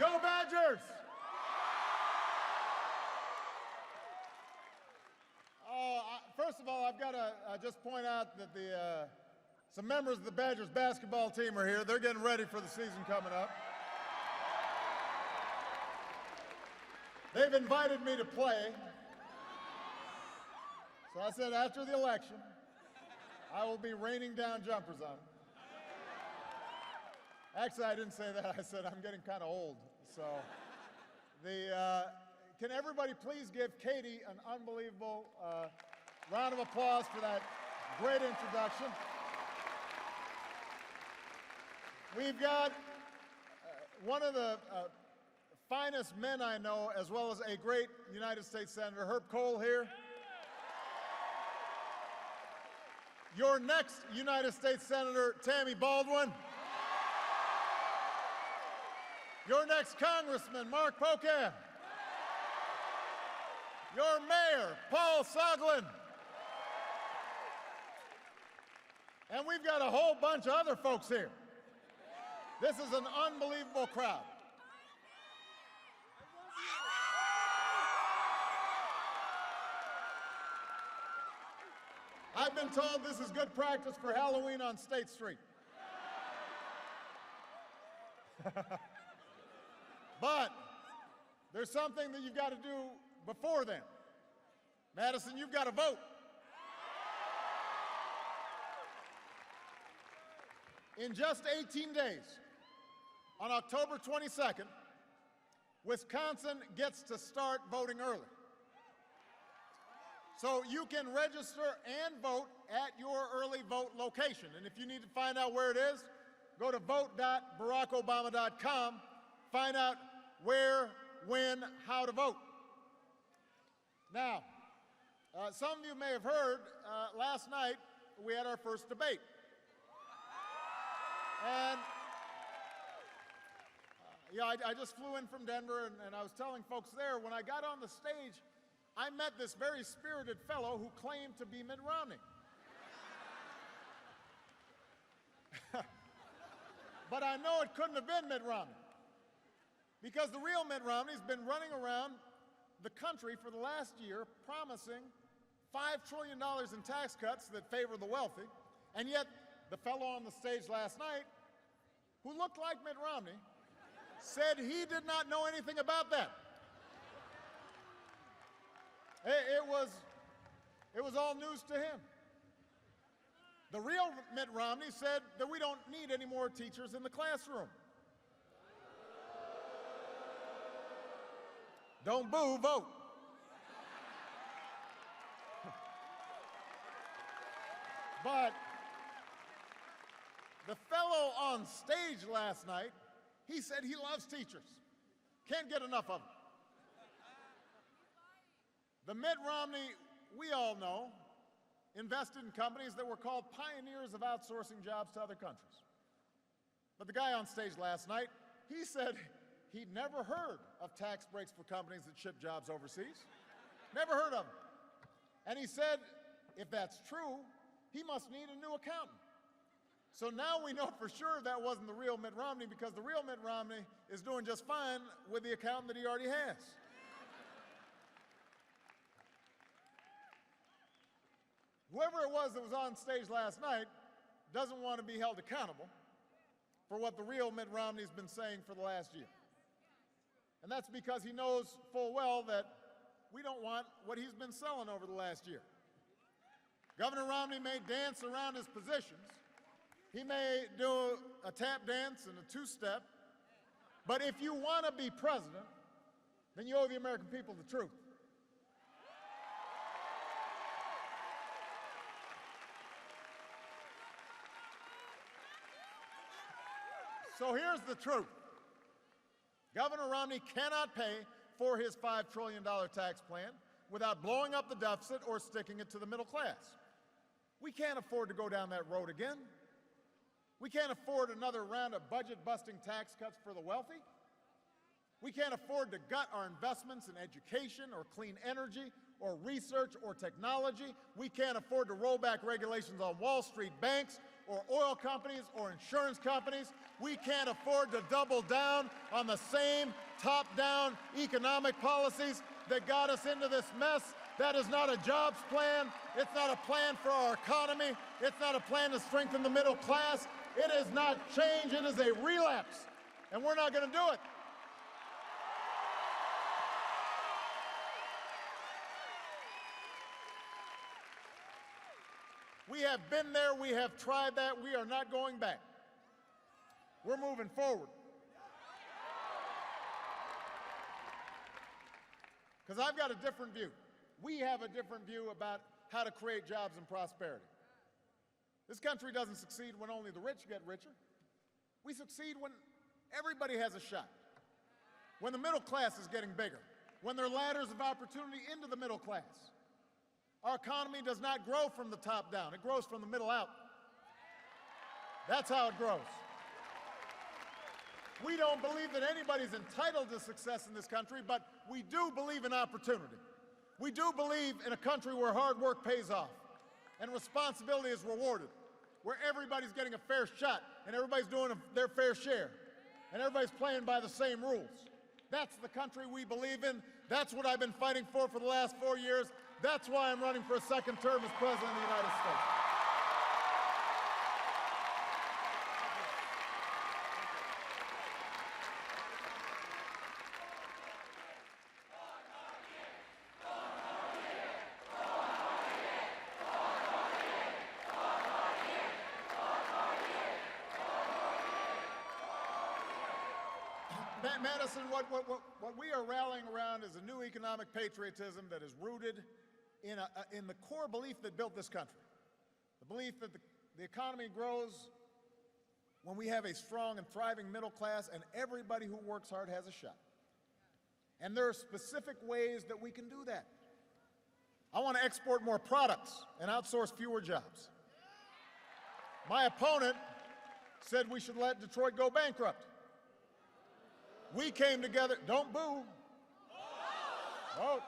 Go Badgers! First of all, I've got to just point out that some members of the Badgers basketball team are here. They're getting ready for the season coming up. They've invited me to play. So I said after the election, I will be raining down jumpers on them. Actually, I didn't say that. I said I'm getting kind of old. So can everybody please give Katie an unbelievable round of applause for that great introduction. We've got one of the finest men I know, as well as a great United States Senator, Herb Kohl, here. Your next United States Senator, Tammy Baldwin. Your next Congressman, Mark Pocan. Your Mayor, Paul Soglin. And we've got a whole bunch of other folks here. This is an unbelievable crowd. I've been told this is good practice for Halloween on State Street. But there's something that you've got to do before then. Madison, you've got to vote. In just 18 days, on October 22nd, Wisconsin gets to start voting early. So you can register and vote at your early vote location. And if you need to find out where it is, go to vote.barackobama.com, find out where, when, how to vote. Now, some of you may have heard, last night we had our first debate. And I just flew in from Denver, and I was telling folks there, when I got on the stage, I met this very spirited fellow who claimed to be Mitt Romney. But I know it couldn't have been Mitt Romney, because the real Mitt Romney's been running around the country for the last year promising $5 trillion in tax cuts that favor the wealthy, and yet the fellow on the stage last night, who looked like Mitt Romney, said he did not know anything about that. It was all news to him. The real Mitt Romney said that we don't need any more teachers in the classroom. Don't boo, vote. But the fellow on stage last night, he said he loves teachers. Can't get enough of them. The Mitt Romney we all know invested in companies that were called pioneers of outsourcing jobs to other countries. But the guy on stage last night, he said he'd never heard of tax breaks for companies that ship jobs overseas. Never heard of them. And he said, if that's true, he must need a new accountant. So now we know for sure that wasn't the real Mitt Romney, because the real Mitt Romney is doing just fine with the accountant that he already has. Whoever it was that was on stage last night doesn't want to be held accountable for what the real Mitt Romney's been saying for the last year. And that's because he knows full well that we don't want what he's been selling over the last year. Governor Romney may dance around his positions. He may do a tap dance and a two-step. But if you want to be president, then you owe the American people the truth. So here's the truth. Governor Romney cannot pay for his $5 trillion tax plan without blowing up the deficit or sticking it to the middle class. We can't afford to go down that road again. We can't afford another round of budget-busting tax cuts for the wealthy. We can't afford to gut our investments in education or clean energy or research or technology. We can't afford to roll back regulations on Wall Street banks or oil companies or insurance companies. We can't afford to double down on the same top-down economic policies that got us into this mess. That is not a jobs plan. It's not a plan for our economy. It's not a plan to strengthen the middle class. It is not change. It is a relapse. And we're not going to do it. We have been there, we have tried that, we are not going back. We're moving forward. Because I've got a different view. We have a different view about how to create jobs and prosperity. This country doesn't succeed when only the rich get richer. We succeed when everybody has a shot. When the middle class is getting bigger. When there are ladders of opportunity into the middle class. Our economy does not grow from the top down. It grows from the middle out. That's how it grows. We don't believe that anybody's entitled to success in this country, but we do believe in opportunity. We do believe in a country where hard work pays off and responsibility is rewarded, where everybody's getting a fair shot and everybody's doing their fair share and everybody's playing by the same rules. That's the country we believe in. That's what I've been fighting for the last 4 years. That's why I'm running for a second term as President of the United States. Madison, what we are rallying around is a new economic patriotism that is rooted in the core belief that built this country. The belief that the economy grows when we have a strong and thriving middle class and everybody who works hard has a shot. And there are specific ways that we can do that. I want to export more products and outsource fewer jobs. My opponent said we should let Detroit go bankrupt. We came together, don't boo. Vote.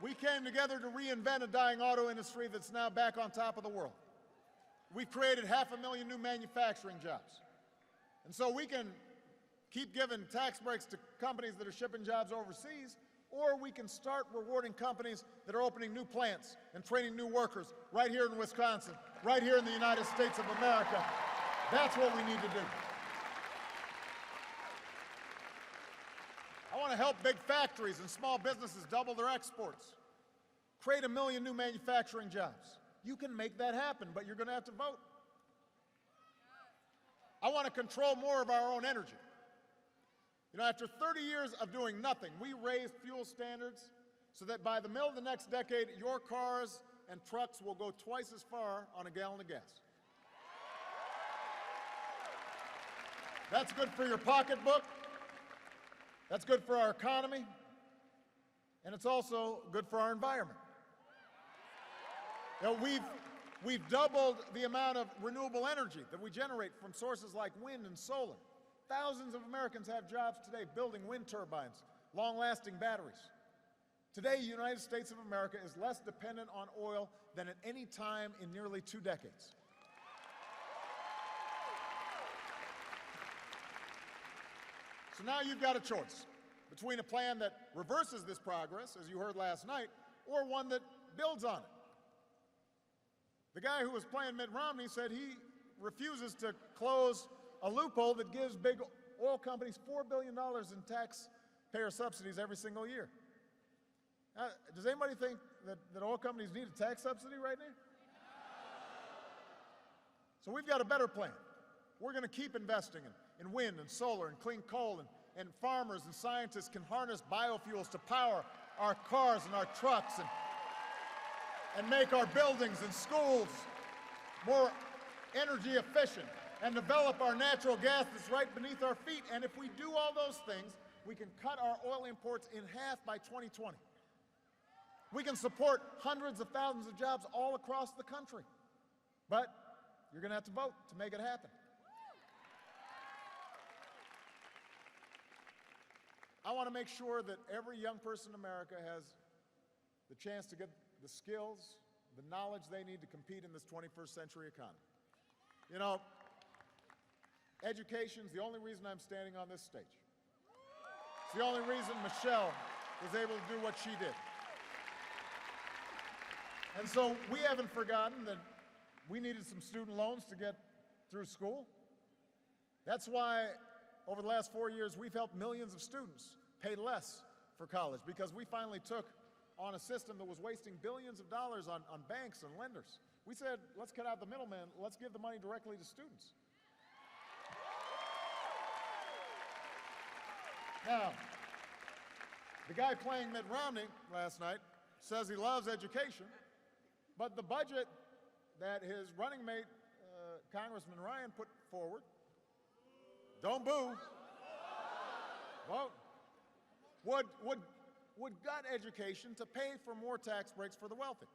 We came together to reinvent a dying auto industry that's now back on top of the world. We've created 500,000 new manufacturing jobs. And so we can keep giving tax breaks to companies that are shipping jobs overseas, or we can start rewarding companies that are opening new plants and training new workers right here in Wisconsin, right here in the United States of America. That's what we need to do. I want to help big factories and small businesses double their exports, create 1 million new manufacturing jobs. You can make that happen, but you're going to have to vote. I want to control more of our own energy. You know, after 30 years of doing nothing, we raised fuel standards so that by the middle of the next decade, your cars and trucks will go twice as far on a gallon of gas. That's good for your pocketbook. That's good for our economy. And it's also good for our environment. You know, we've doubled the amount of renewable energy that we generate from sources like wind and solar. Thousands of Americans have jobs today building wind turbines, long-lasting batteries. Today, the United States of America is less dependent on oil than at any time in nearly 2 decades. So now you've got a choice between a plan that reverses this progress, as you heard last night, or one that builds on it. The guy who was playing Mitt Romney said he refuses to close a loophole that gives big oil companies $4 billion in taxpayer subsidies every single year. Now, does anybody think that oil companies need a tax subsidy right now? So we've got a better plan. We're going to keep investing in wind and solar and clean coal, and farmers and scientists can harness biofuels to power our cars and our trucks and make our buildings and schools more energy efficient and develop our natural gas that's right beneath our feet. And if we do all those things, we can cut our oil imports in half by 2020. We can support hundreds of thousands of jobs all across the country. But you're going to have to vote to make it happen. I want to make sure that every young person in America has the chance to get the skills, the knowledge they need to compete in this 21st century economy. You know, education's the only reason I'm standing on this stage. It's the only reason Michelle was able to do what she did. And so we haven't forgotten that we needed some student loans to get through school. That's why over the last 4 years we've helped millions of students pay less for college, because we finally took on a system that was wasting billions of dollars on banks and lenders. We said, let's cut out the middleman, let's give the money directly to students. Now, the guy playing Mitt Romney last night says he loves education, but the budget that his running mate, Congressman Ryan, put forward, don't boo, vote, would gut education to pay for more tax breaks for the wealthy.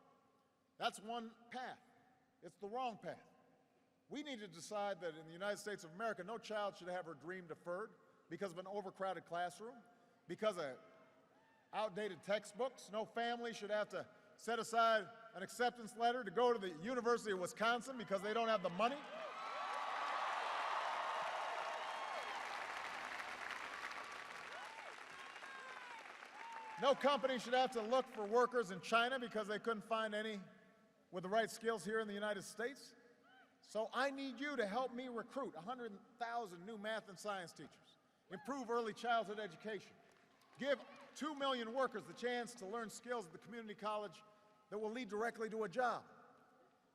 That's one path. It's the wrong path. We need to decide that in the United States of America, no child should have her dream deferred because of an overcrowded classroom, because of outdated textbooks. No family should have to set aside an acceptance letter to go to the University of Wisconsin because they don't have the money. No company should have to look for workers in China because they couldn't find any with the right skills here in the United States. So I need you to help me recruit 100,000 new math and science teachers, improve early childhood education, give 2 million workers the chance to learn skills at the community college that will lead directly to a job.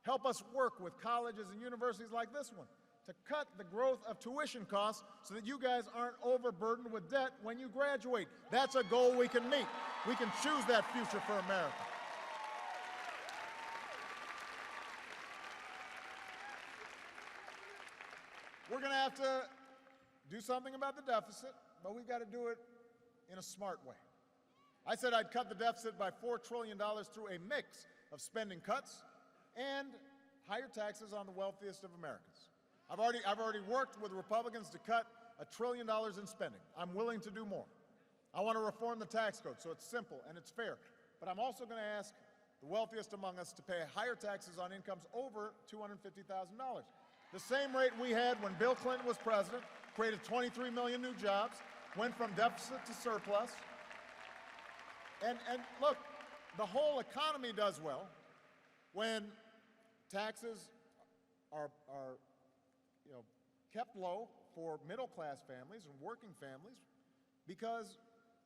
Help us work with colleges and universities like this one to cut the growth of tuition costs so that you guys aren't overburdened with debt when you graduate. That's a goal we can meet. We can choose that future for America. We're going to have to do something about the deficit, but we've got to do it in a smart way. I said I'd cut the deficit by $4 trillion through a mix of spending cuts and higher taxes on the wealthiest of Americans. I've already worked with Republicans to cut $1 trillion in spending. I'm willing to do more. I want to reform the tax code so it's simple and it's fair. But I'm also going to ask the wealthiest among us to pay higher taxes on incomes over $250,000. The same rate we had when Bill Clinton was president, created 23 million new jobs, went from deficit to surplus. And look, the whole economy does well when taxes are kept low for middle-class families and working families, because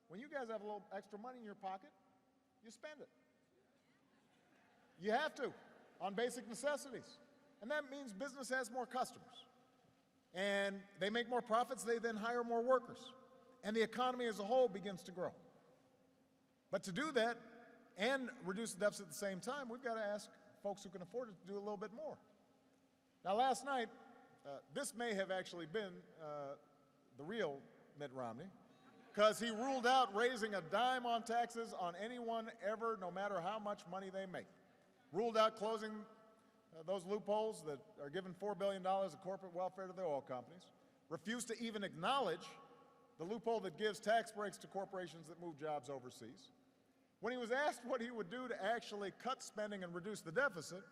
when you guys have a little extra money in your pocket, you spend it. You have to, on basic necessities. And that means business has more customers. And they make more profits, they then hire more workers. And the economy as a whole begins to grow. But to do that and reduce the deficit at the same time, we've got to ask folks who can afford it to do a little bit more. Now, last night, this may have actually been the real Mitt Romney, because he ruled out raising a dime on taxes on anyone ever, no matter how much money they make. Ruled out closing those loopholes that are giving $4 billion of corporate welfare to the oil companies. Refused to even acknowledge the loophole that gives tax breaks to corporations that move jobs overseas. When he was asked what he would do to actually cut spending and reduce the deficit,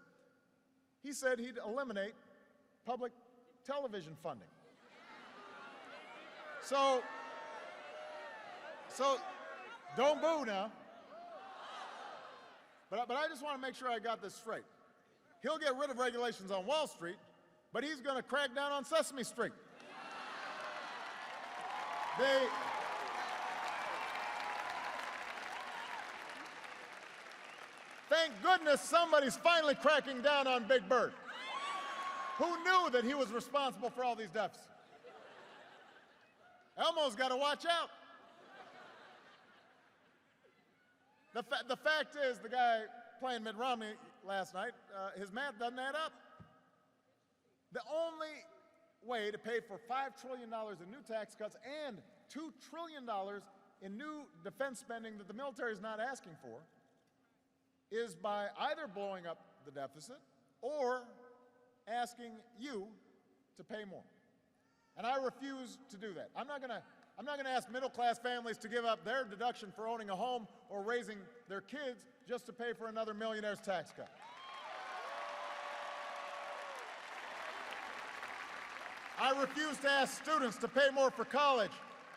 he said he'd eliminate public television funding. So don't boo now. But I just want to make sure I got this straight. He'll get rid of regulations on Wall Street, but he's going to crack down on Sesame Street. Thank goodness somebody's finally cracking down on Big Bird. Who knew that he was responsible for all these deficits? Elmo's got to watch out. The fact is, the guy playing Mitt Romney last night, his math doesn't add up. The only way to pay for $5 trillion in new tax cuts and $2 trillion in new defense spending that the military is not asking for is by either blowing up the deficit or asking you to pay more. And I refuse to do that. I'm not going to ask middle-class families to give up their deduction for owning a home or raising their kids just to pay for another millionaire's tax cut. I refuse to ask students to pay more for college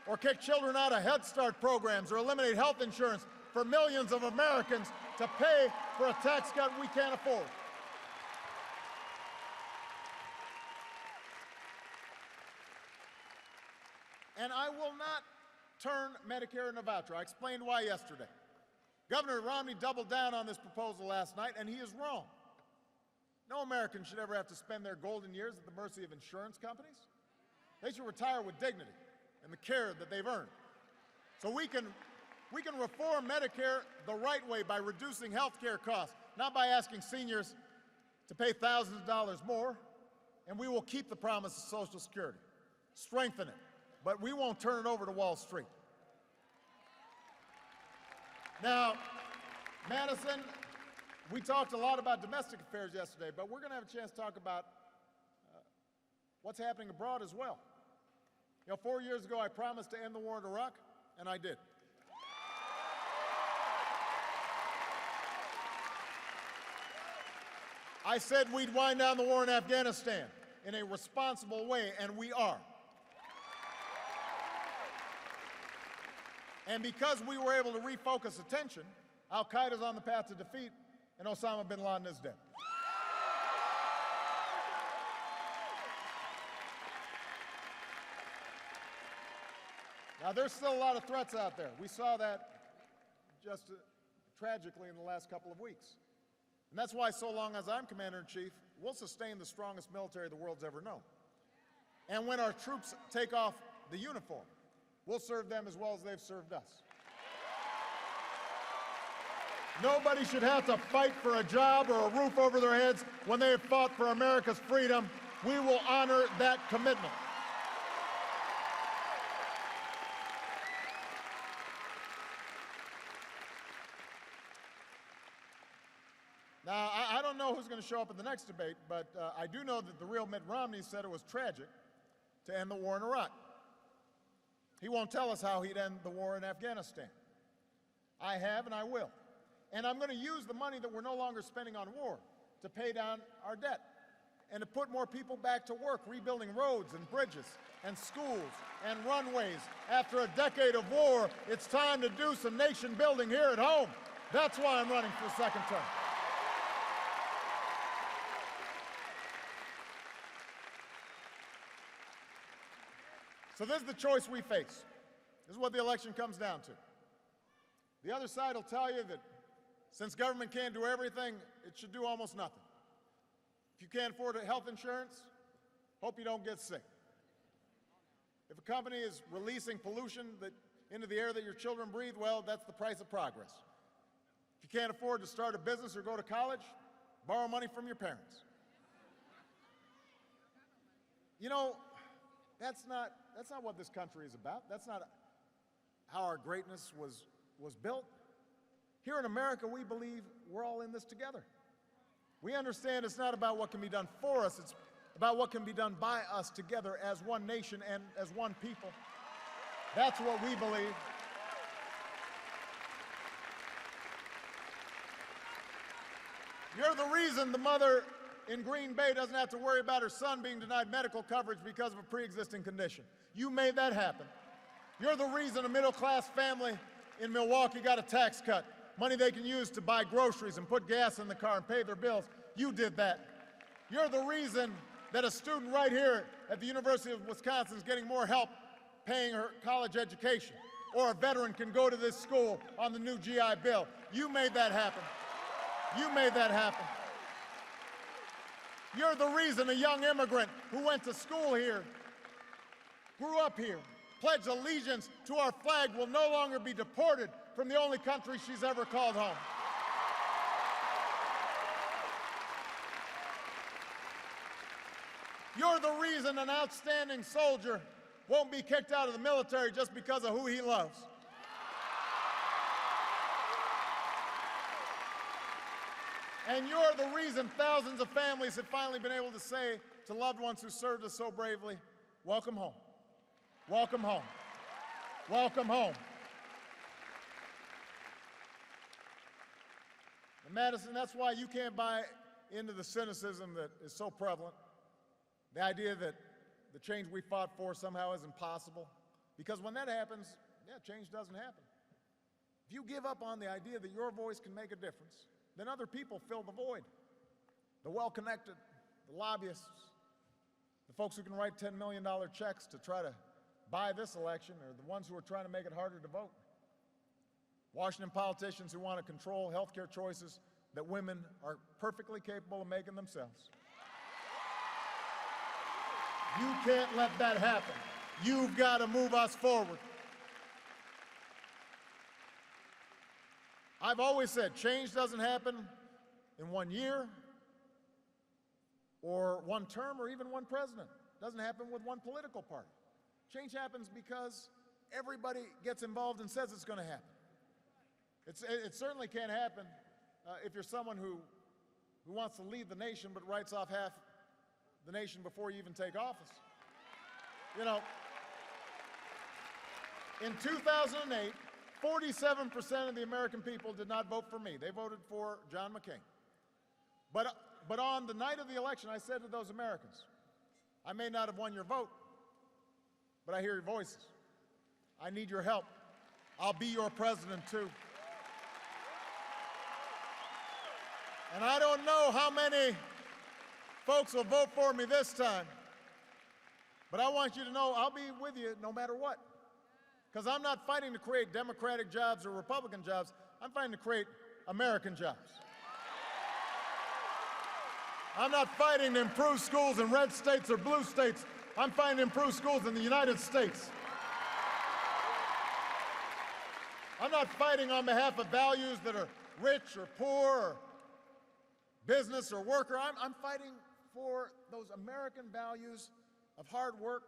or kick children out of Head Start programs or eliminate health insurance for millions of Americans to pay for a tax cut we can't afford. And I will not turn Medicare into a voucher. I explained why yesterday. Governor Romney doubled down on this proposal last night, and he is wrong. No American should ever have to spend their golden years at the mercy of insurance companies. They should retire with dignity and the care that they've earned. So we can reform Medicare the right way by reducing health care costs, not by asking seniors to pay thousands of dollars more, and we will keep the promise of Social Security, strengthen it, but we won't turn it over to Wall Street. Now, Madison, we talked a lot about domestic affairs yesterday, but we're going to have a chance to talk about what's happening abroad as well. You know, 4 years ago, I promised to end the war in Iraq, and I did. I said we'd wind down the war in Afghanistan in a responsible way, and we are. And because we were able to refocus attention, Al-Qaeda's on the path to defeat, and Osama bin Laden is dead. Now, there's still a lot of threats out there. We saw that just tragically in the last couple of weeks. And that's why, so long as I'm Commander-in-Chief, we'll sustain the strongest military the world's ever known. And when our troops take off the uniform, we'll serve them as well as they've served us. Nobody should have to fight for a job or a roof over their heads when they have fought for America's freedom. We will honor that commitment. Now, I don't know who's going to show up in the next debate, but I do know that the real Mitt Romney said it was tragic to end the war in Iraq. He won't tell us how he'd end the war in Afghanistan. I have, and I will. And I'm going to use the money that we're no longer spending on war to pay down our debt and to put more people back to work, rebuilding roads and bridges and schools and runways. After a decade of war, it's time to do some nation building here at home. That's why I'm running for a second term. So this is the choice we face. This is what the election comes down to. The other side will tell you that since government can't do everything, it should do almost nothing. If you can't afford health insurance, hope you don't get sick. If a company is releasing pollution into the air that your children breathe, well, that's the price of progress. If you can't afford to start a business or go to college, borrow money from your parents. You know, that's not what this country is about. That's not how our greatness was built. Here in America, we believe we're all in this together. We understand it's not about what can be done for us, it's about what can be done by us together as one nation and as one people. That's what we believe. You're the reason the mother in Green Bay doesn't have to worry about her son being denied medical coverage because of a pre-existing condition. You made that happen. You're the reason a middle-class family in Milwaukee got a tax cut, money they can use to buy groceries and put gas in the car and pay their bills. You did that. You're the reason that a student right here at the University of Wisconsin is getting more help paying her college education, or a veteran can go to this school on the new GI Bill. You made that happen. You made that happen. You're the reason a young immigrant who went to school here, grew up here, pledged allegiance to our flag will no longer be deported from the only country she's ever called home. You're the reason an outstanding soldier won't be kicked out of the military just because of who he loves. And you're the reason thousands of families have finally been able to say to loved ones who served us so bravely, welcome home. Welcome home. Welcome home. And Madison, that's why you can't buy into the cynicism that is so prevalent. The idea that the change we fought for somehow is impossible. Because when that happens, yeah, change doesn't happen. If you give up on the idea that your voice can make a difference, then other people fill the void. The well-connected, the lobbyists, the folks who can write $10 million checks to try to buy this election are the ones who are trying to make it harder to vote. Washington politicians who want to control health care choices that women are perfectly capable of making themselves. You can't let that happen. You've got to move us forward. I've always said change doesn't happen in 1 year or one term or even one president. It doesn't happen with one political party. Change happens because everybody gets involved and says it's going to happen. It certainly can't happen if you're someone who wants to lead the nation but writes off half the nation before you even take office. You know, in 2008, 47% of the American people did not vote for me. They voted for John McCain. But on the night of the election, I said to those Americans, I may not have won your vote, but I hear your voices. I need your help. I'll be your president too. And I don't know how many folks will vote for me this time, but I want you to know I'll be with you no matter what. Because I'm not fighting to create Democratic jobs or Republican jobs. I'm fighting to create American jobs. I'm not fighting to improve schools in red states or blue states. I'm fighting to improve schools in the United States. I'm not fighting on behalf of values that are rich or poor or business or worker. I'm fighting for those American values of hard work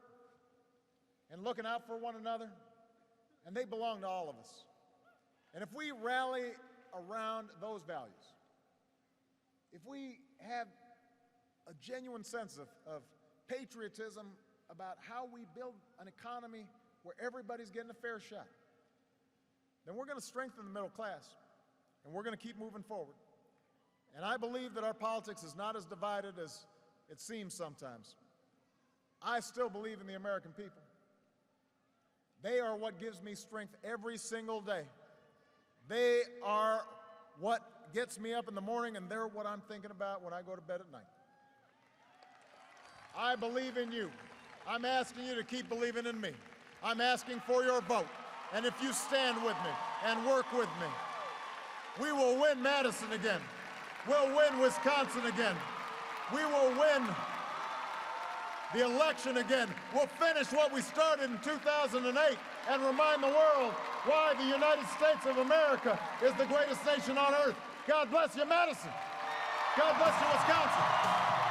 and looking out for one another, and they belong to all of us. And if we rally around those values, if we have a genuine sense of patriotism about how we build an economy where everybody's getting a fair shot, then we're going to strengthen the middle class, and we're going to keep moving forward. And I believe that our politics is not as divided as it seems sometimes. I still believe in the American people. They are what gives me strength every single day. They are what gets me up in the morning, and they're what I'm thinking about when I go to bed at night. I believe in you. I'm asking you to keep believing in me. I'm asking for your vote. And if you stand with me and work with me, we will win Madison again. We'll win Wisconsin again. We will win the election again. We'll finish what we started in 2008 and remind the world why the United States of America is the greatest nation on earth. God bless you, Madison. God bless you, Wisconsin.